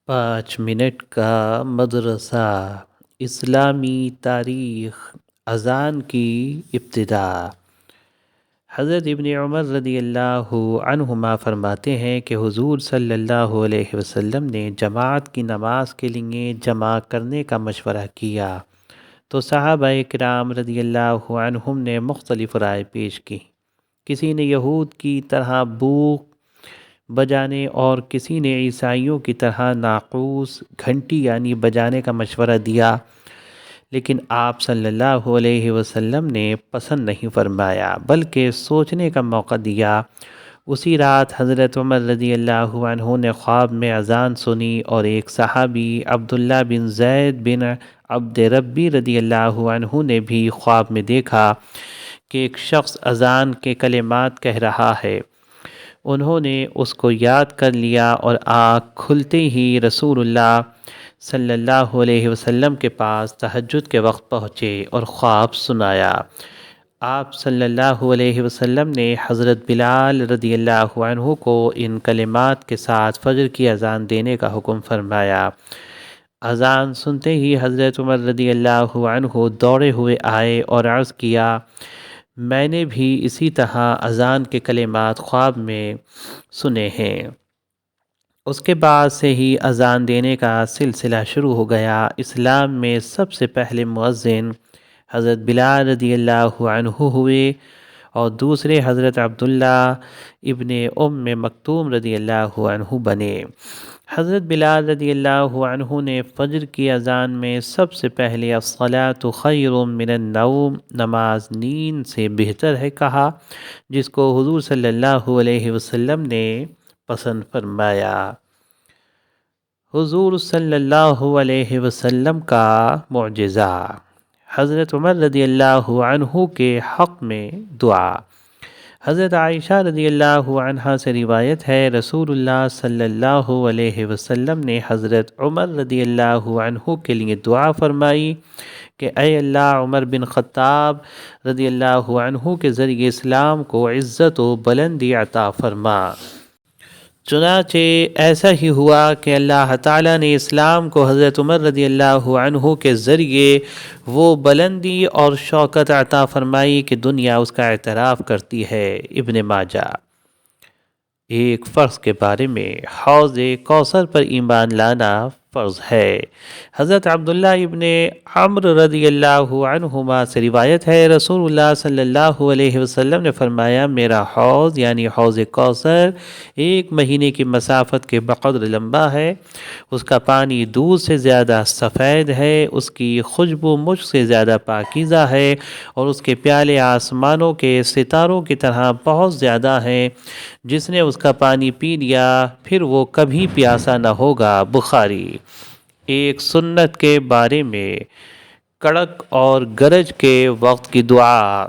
5 minute کا مدرسہ، اسلامی تاریخ، اذان کی ابتدا۔ حضرت ابن عمر رضی اللہ عنہما فرماتے ہیں کہ حضور صلی اللہ علیہ وسلم نے جماعت کی نماز کے لیے جمع کرنے کا مشورہ کیا تو صحابہ کرام رضی اللہ عنہم نے مختلف رائے پیش کی۔ کسی نے یہود کی طرح بوق بجانے اور کسی نے عیسائیوں کی طرح ناقوس گھنٹی یعنی بجانے کا مشورہ دیا، لیکن آپ صلی اللہ علیہ وسلم نے پسند نہیں فرمایا بلکہ سوچنے کا موقع دیا۔ اسی رات حضرت عمر رضی اللہ عنہ نے خواب میں اذان سنی اور ایک صحابی عبداللہ بن زید بن عبد ربی رضی اللہ عنہ نے بھی خواب میں دیکھا کہ ایک شخص اذان کے کلمات کہہ رہا ہے۔ انہوں نے اس کو یاد کر لیا اور آنکھ کھلتے ہی رسول اللہ صلی اللہ علیہ وسلم کے پاس تہجد کے وقت پہنچے اور خواب سنایا۔ آپ صلی اللہ علیہ وسلم نے حضرت بلال رضی اللہ عنہ کو ان کلمات کے ساتھ فجر کی اذان دینے کا حکم فرمایا۔ اذان سنتے ہی حضرت عمر رضی اللہ عنہ دوڑے ہوئے آئے اور عرض کیا، میں نے بھی اسی طرح اذان کے کلمات خواب میں سنے ہیں۔ اس کے بعد سے ہی اذان دینے کا سلسلہ شروع ہو گیا۔ اسلام میں سب سے پہلے مؤذن حضرت بلال رضی اللہ عنہ ہوئے اور دوسرے حضرت عبداللہ ابن ام مکتوم رضی اللہ عنہ بنے۔ حضرت بلال رضی اللہ عنہ نے فجر کی اذان میں سب سے پہلے الصلاۃ خیر من النوم، نماز نیند سے بہتر ہے کہا، جس کو حضور صلی اللہ علیہ وسلم نے پسند فرمایا۔ حضور صلی اللہ علیہ وسلم کا معجزہ، حضرت عمر رضی اللہ عنہ کے حق میں دعا۔ حضرت عائشہ رضی اللہ عنہا سے روایت ہے، رسول اللہ صلی اللہ علیہ وسلم نے حضرت عمر رضی اللہ عنہ کے لیے دعا فرمائی کہ اے اللہ، عمر بن خطاب رضی اللہ عنہ کے ذریعے اسلام کو عزت و بلندی عطا فرما۔ چنانچہ ایسا ہی ہوا کہ اللہ تعالیٰ نے اسلام کو حضرت عمر رضی اللہ عنہ کے ذریعے وہ بلندی اور شوکت عطا فرمائی کہ دنیا اس کا اعتراف کرتی ہے۔ ابن ماجہ۔ ایک فرض کے بارے میں، حوض کوثر پر ایمان لانا فرض ہے۔ حضرت عبداللہ ابن عمرو رضی اللہ عنہما سے روایت ہے، رسول اللہ صلی اللہ علیہ وسلم نے فرمایا، میرا حوض یعنی حوض کوثر 1 مہینے کی مسافت کے بقدر لمبا ہے، اس کا پانی دودھ سے زیادہ سفید ہے، اس کی خوشبو مشک سے زیادہ پاکیزہ ہے اور اس کے پیالے آسمانوں کے ستاروں کی طرح بہت زیادہ ہیں۔ جس نے اس کا پانی پی لیا پھر وہ کبھی پیاسا نہ ہوگا۔ بخاری۔ ایک سنت کے بارے میں، کڑک اور گرج کے وقت کی دعا۔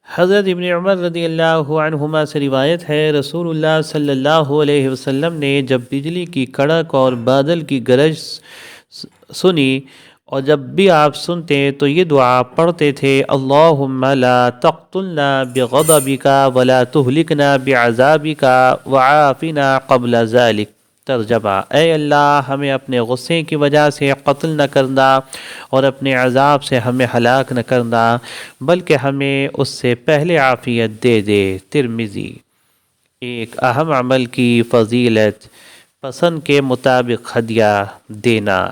حضرت ابن عمر رضی اللہ عنہما سے روایت ہے، رسول اللہ صلی اللہ علیہ وسلم نے جب بجلی کی کڑک اور بادل کی گرج سنی اور جب بھی آپ سنتے تو یہ دعا پڑھتے تھے، اللہم لا تقتلنا بغضبک ولا تہلکنا بعذابک وعافنا قبل ذلک۔ ترجمہ، اے اللہ، ہمیں اپنے غصے کی وجہ سے قتل نہ کرنا اور اپنے عذاب سے ہمیں ہلاک نہ کرنا، بلکہ ہمیں اس سے پہلے عافیت دے دے۔ ترمذی۔ ایک اہم عمل کی فضیلت، پسند کے مطابق ہدیہ دینا۔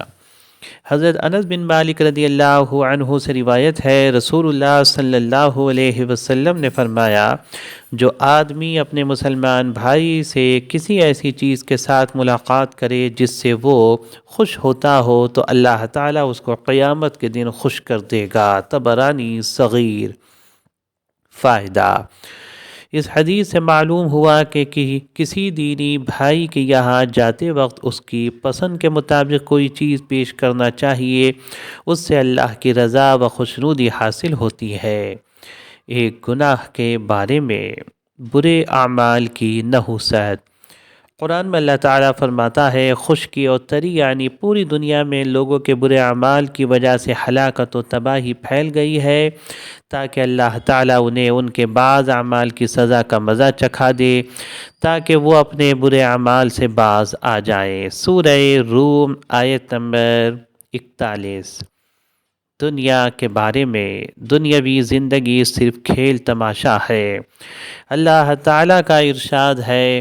حضرت انس بن مالک رضی اللہ عنہ سے روایت ہے، رسول اللہ صلی اللہ علیہ وسلم نے فرمایا، جو آدمی اپنے مسلمان بھائی سے کسی ایسی چیز کے ساتھ ملاقات کرے جس سے وہ خوش ہوتا ہو تو اللہ تعالیٰ اس کو قیامت کے دن خوش کر دے گا۔ طبرانی صغیر۔ فائدہ، اس حدیث سے معلوم ہوا کہ کسی دینی بھائی کے یہاں جاتے وقت اس کی پسند کے مطابق کوئی چیز پیش کرنا چاہیے، اس سے اللہ کی رضا و خوشنودی حاصل ہوتی ہے۔ ایک گناہ کے بارے میں، برے اعمال کی نحوست۔ قرآن میں اللہ تعالیٰ فرماتا ہے خشکی اور تری یعنی پوری دنیا میں لوگوں کے برے اعمال کی وجہ سے ہلاکت و تباہی پھیل گئی ہے تاکہ اللہ تعالیٰ انہیں ان کے بعض اعمال کی سزا کا مزہ چکھا دے تاکہ وہ اپنے برے اعمال سے باز آ جائیں۔ سورہ روم آیت نمبر 41۔ دنیا کے بارے میں دنیاوی زندگی صرف کھیل تماشا ہے۔ اللہ تعالیٰ کا ارشاد ہے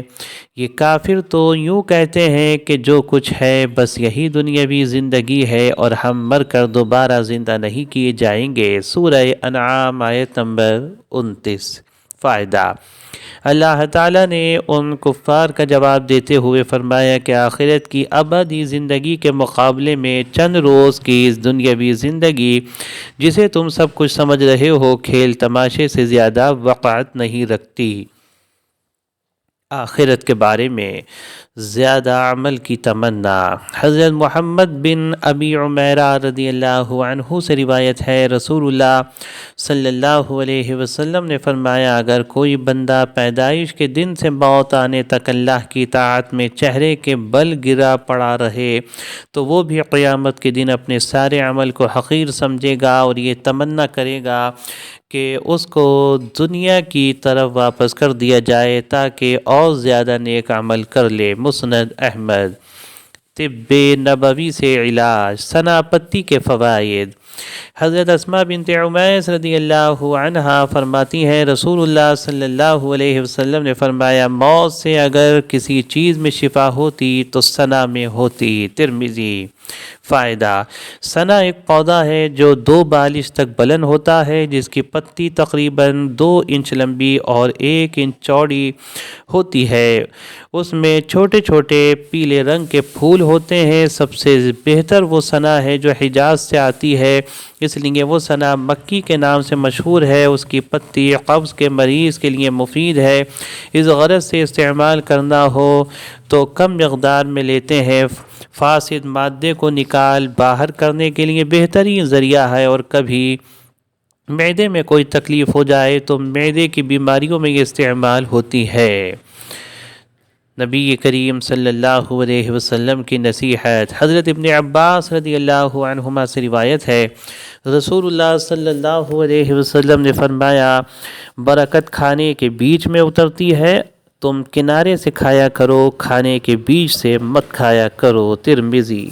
یہ کافر تو یوں کہتے ہیں کہ جو کچھ ہے بس یہی دنیاوی زندگی ہے اور ہم مر کر دوبارہ زندہ نہیں کیے جائیں گے۔ سورہ انعام آیت نمبر 29۔ فائدہ: اللہ تعالیٰ نے ان کفار کا جواب دیتے ہوئے فرمایا کہ آخرت کی ابدی زندگی کے مقابلے میں چند روز کی اس دنیاوی زندگی جسے تم سب کچھ سمجھ رہے ہو کھیل تماشے سے زیادہ وقعت نہیں رکھتی۔ آخرت کے بارے میں زیادہ عمل کی تمنا۔ حضرت محمد بن ابی عمیرہ رضی اللہ عنہ سے روایت ہے رسول اللہ صلی اللہ علیہ وسلم نے فرمایا اگر کوئی بندہ پیدائش کے دن سے موت آنے تک اللہ کی طاعت میں چہرے کے بل گرا پڑا رہے تو وہ بھی قیامت کے دن اپنے سارے عمل کو حقیر سمجھے گا اور یہ تمنا کرے گا کہ اس کو دنیا کی طرف واپس کر دیا جائے تاکہ اور زیادہ نیک عمل کر لے۔ مسند احمد۔ طب نبوی سے علاج۔ سنا پتی کے فوائد۔ حضرت اسماء بنت عمیس رضی اللہ عنہا فرماتی ہیں رسول اللہ صلی اللہ علیہ وسلم نے فرمایا موت سے اگر کسی چیز میں شفا ہوتی تو سنا میں ہوتی۔ ترمذی۔ فائدہ: سنا ایک پودا ہے جو 2 بالش تک بلند ہوتا ہے جس کی پتی تقریباً 2 انچ لمبی اور 1 انچ چوڑی ہوتی ہے۔ اس میں چھوٹے چھوٹے پیلے رنگ کے پھول ہوتے ہیں۔ سب سے بہتر وہ سنا ہے جو حجاز سے آتی ہے اس لیے وہ سنا مکی کے نام سے مشہور ہے۔ اس کی پتی قبض کے مریض کے لیے مفید ہے۔ اس غرض سے استعمال کرنا ہو تو کم مقدار میں لیتے ہیں۔ فاسد مادے کو نکال باہر کرنے کے لیے بہترین ذریعہ ہے اور کبھی معدے میں کوئی تکلیف ہو جائے تو معدے کی بیماریوں میں یہ استعمال ہوتی ہے۔ نبی کریم صلی اللہ علیہ وسلم کی نصیحت۔ حضرت ابن عباس رضی اللہ عنہما سے روایت ہے رسول اللہ صلی اللہ علیہ وسلم نے فرمایا برکت کھانے کے بیچ میں اترتی ہے، تم کنارے سے کھایا کرو، کھانے کے بیچ سے مت کھایا کرو۔ ترمذی۔